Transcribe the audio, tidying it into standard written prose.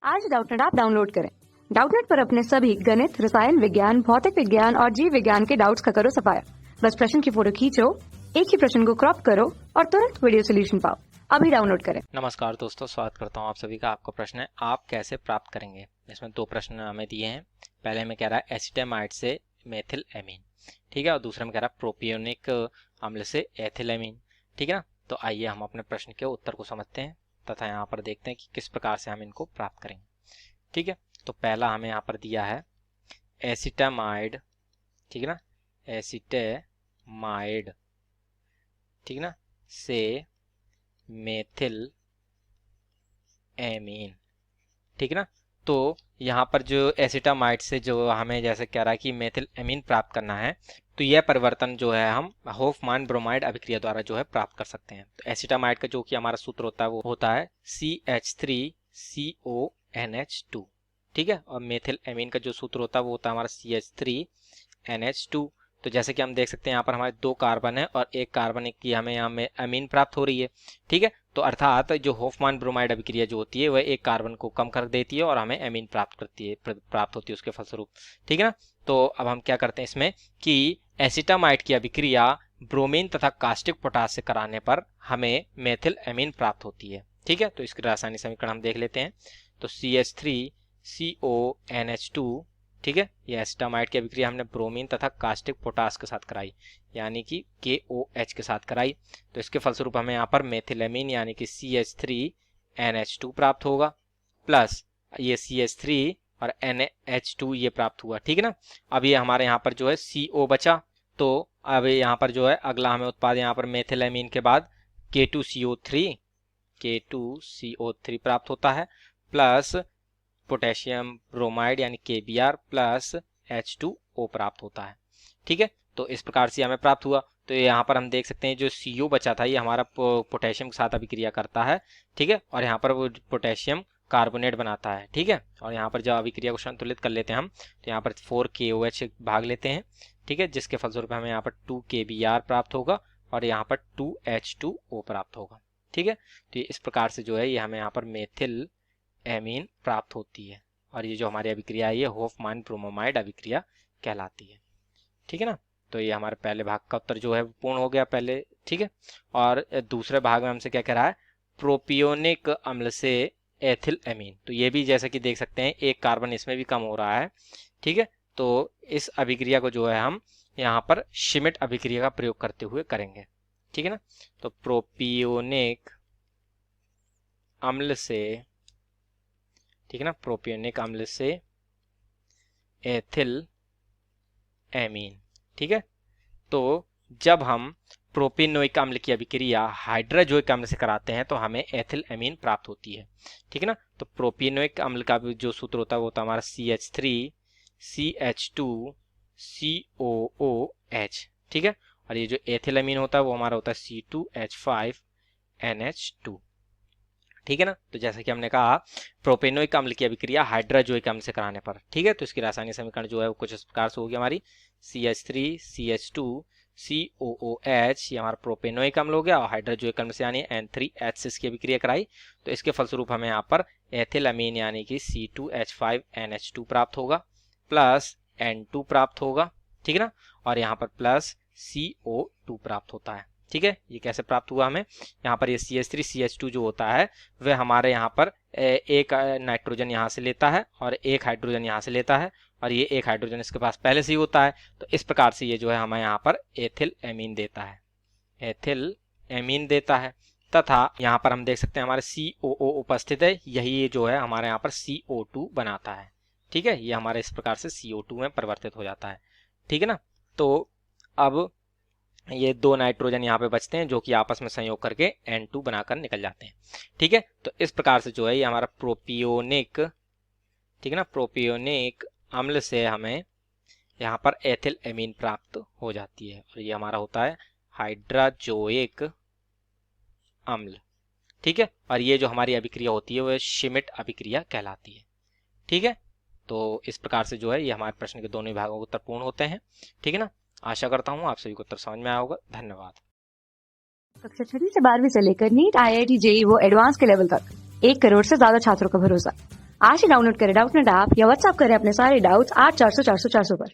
आज Doubtnut app download करें। Doubtnut पर अपने सभी गणित, रसायन विज्ञान, भौतिक विज्ञान और जीव विज्ञान के डाउट्स का करो सफाया। बस प्रश्न की फोटो खींचो, एक ही प्रश्न को क्रॉप करो और तुरंत वीडियो सोल्यूशन पाओ। अभी डाउनलोड करें। नमस्कार दोस्तों, स्वागत करता हूं आप सभी का। आपका प्रश्न है, आप कैसे प्राप्त करेंगे। इसमें दो प्रश्न हमें दिए हैं। पहले में कह रहा है एसिटामाइड से मेथिल एमीन, ठीक है, और दूसरे में कह रहा है प्रोपियोनिक अम्ल से एथिल एमीन, ठीक है ना। तो आइए हम अपने प्रश्न के उत्तर को समझते हैं तथा यहाँ पर देखते हैं कि किस प्रकार से हम इनको प्राप्त करेंगे। ठीक है, तो पहला हमें यहाँ पर दिया है एसिटामाइड, ठीक है ना, एसिटामाइड, ठीक है ना, से मेथिल एमीन, ठीक है ना। तो यहाँ पर जो एसिटामाइड से जो हमें जैसे कह रहा है कि मेथिल एमीन प्राप्त करना है, तो यह परिवर्तन जो है हम होफमान ब्रोमाइड अभिक्रिया द्वारा जो है प्राप्त कर सकते हैं। तो एसिटामाइड का जो कि हमारा सूत्र होता है वो होता है CH3CONH2, ठीक है, और मेथिल एमीन का जो सूत्र होता है वो होता है हमारा CH3NH2। तो जैसे कि हम देख सकते हैं यहाँ पर हमारे दो कार्बन है और एक कार्बन की हमें यहाँ में अमीन प्राप्त हो रही है, ठीक है। तो अर्थात जो होफमान ब्रोमाइड अभिक्रिया जो होती है वह एक कार्बन को कम कर देती है और हमें एमीन प्राप्त होती है उसके फलस्वरूप, ठीक है ना। तो अब हम क्या करते हैं इसमें कि एसिटामाइड की अभिक्रिया ब्रोमीन तथा कास्टिक पोटास से कराने पर हमें मेथिल एमीन प्राप्त होती है, ठीक है। तो इसके रासायनिक समीकरण हम देख लेते हैं। तो CH3CONH2, ठीक है, ये एसिटामाइड की अभिक्रिया हमने ब्रोमीन तथा कास्टिक पोटास के साथ कराई, यानी कि KOH के साथ कराई। तो इसके फलस्वरूप हमें यहाँ पर मेथिलेमीन यानी कि CH3NH2 प्राप्त होगा, प्लस ये CH3 और NH2 ये प्राप्त हुआ, ठीक है ना। अब ये हमारे यहाँ पर जो है CO बचा। तो अब यहाँ पर जो है अगला हमें उत्पाद यहाँ पर मेथिलेमीन के बाद K2CO3 प्राप्त होता है, प्लस पोटेशियम ब्रोमाइड यानी KBr प्लस H2O प्राप्त होता है, ठीक है। तो इस प्रकार से हमें प्राप्त हुआ। तो यहाँ पर हम देख सकते हैं जो CO बचा था ये हमारा पोटेशियम के साथ अभिक्रिया करता है, ठीक है, और यहाँ पर वो पोटेशियम कार्बोनेट बनाता है, ठीक है। और यहाँ पर जब अभिक्रिया को संतुलित कर लेते हैं हम, तो यहाँ पर 4KOH भाग लेते हैं, ठीक है, जिसके फलस्वरूप हमें यहाँ पर 2KBr प्राप्त होगा और यहाँ पर 2H2O प्राप्त होगा, ठीक है। तो इस प्रकार से जो है ये हमें यहाँ पर मेथिल एमीन प्राप्त होती है और ये जो हमारी अभिक्रिया है ये होफमान ब्रोमाइड अभिक्रिया कहलाती है, ठीक है ना। तो ये हमारे पहले भाग का उत्तर जो है पूर्ण हो गया पहले, ठीक है। और दूसरे भाग में हमसे क्या कह रहा है, प्रोपियोनिक अम्ल से एथिल एमीन। तो ये भी जैसा कि देख सकते हैं एक कार्बन इसमें भी कम हो रहा है, ठीक है। तो इस अभिक्रिया को जो है हम यहाँ पर श्मिट अभिक्रिया का प्रयोग करते हुए करेंगे, ठीक है ना। तो प्रोपियोनिक अम्ल से, ठीक है ना, प्रोपियोनिक अम्ल से एथिल एमीन, ठीक है। तो जब हम प्रोपियोनिक अम्ल की अभिक्रिया हाइड्रोजोइक अम्ल से कराते हैं तो हमें एथिल एमीन प्राप्त होती है, ठीक है ना। तो प्रोपियोनिक अम्ल का जो सूत्र होता है वो होता है हमारा CH3CH2COOH, ठीक है, और ये जो एथिल एमीन होता है वो हमारा होता है C2H5NH2, ठीक है ना। तो जैसा कि हमने कहा प्रोपेनोइक अम्ल की अभिक्रिया हाइड्रोजोइक अम्ल से कराने पर, ठीक है, तो इसकी रासायनिक समीकरण जो है वो कुछ इस प्रकार से होगी हमारी CH3CH2COOH, ये हमारा प्रोपेनोइक अम्ल हो गया, और हाइड्रोजोइक अम्ल से यानी N3H से इसकी अभिक्रिया कराई। तो इसके फलस्वरूप हमें यहाँ पर एथिल अमीन यानी कि C2H5NH2 प्राप्त होगा, प्लस N2 प्राप्त होगा, ठीक है ना, और यहाँ पर प्लस CO2 प्राप्त होता है, ठीक है। ये कैसे प्राप्त हुआ हमें, यहाँ पर ये CH3CH2 जो होता है वह हमारे यहाँ पर एक नाइट्रोजन यहाँ से लेता है और एक हाइड्रोजन यहाँ से लेता है, और ये एक हाइड्रोजन इसके पास पहले से ही होता है। तो इस प्रकार से ये जो है हमें यहाँ पर एथिल एमीन देता है, एथिल एमीन देता है, तथा यहाँ पर हम देख सकते हैं हमारे COO उपस्थित है, यही जो है हमारे यहाँ पर CO2 बनाता है, ठीक है। ये हमारे इस प्रकार से CO2 में परिवर्तित हो जाता है, ठीक है ना। तो अब ये दो नाइट्रोजन यहाँ पे बचते हैं जो कि आपस में संयोग करके N2 बनाकर निकल जाते हैं, ठीक है। तो इस प्रकार से जो है ये हमारा प्रोपियोनिक, ठीक है ना, प्रोपियोनिक अम्ल से हमें यहाँ पर एथिल एमीन प्राप्त हो जाती है और ये हमारा होता है हाइड्रोजोइक अम्ल, ठीक है। और ये जो हमारी अभिक्रिया होती है वह श्मिट अभिक्रिया कहलाती है, ठीक है। तो इस प्रकार से जो है ये हमारे प्रश्न के दोनों भागों को उत्तर पूर्ण होते हैं, ठीक है ना। आशा करता हूँ आप सभी को उत्तर समझ में आया होगा। धन्यवाद। कक्षा 6 से 12वीं से लेकर नीट, IIT, JEE वो एडवांस के लेवल तक 1 करोड़ से ज्यादा छात्रों का भरोसा। आज ही डाउनलोड करें डाउटनेट ऐप या व्हाट्सएप करें अपने सारे डाउट्स 8400 400 400 पर।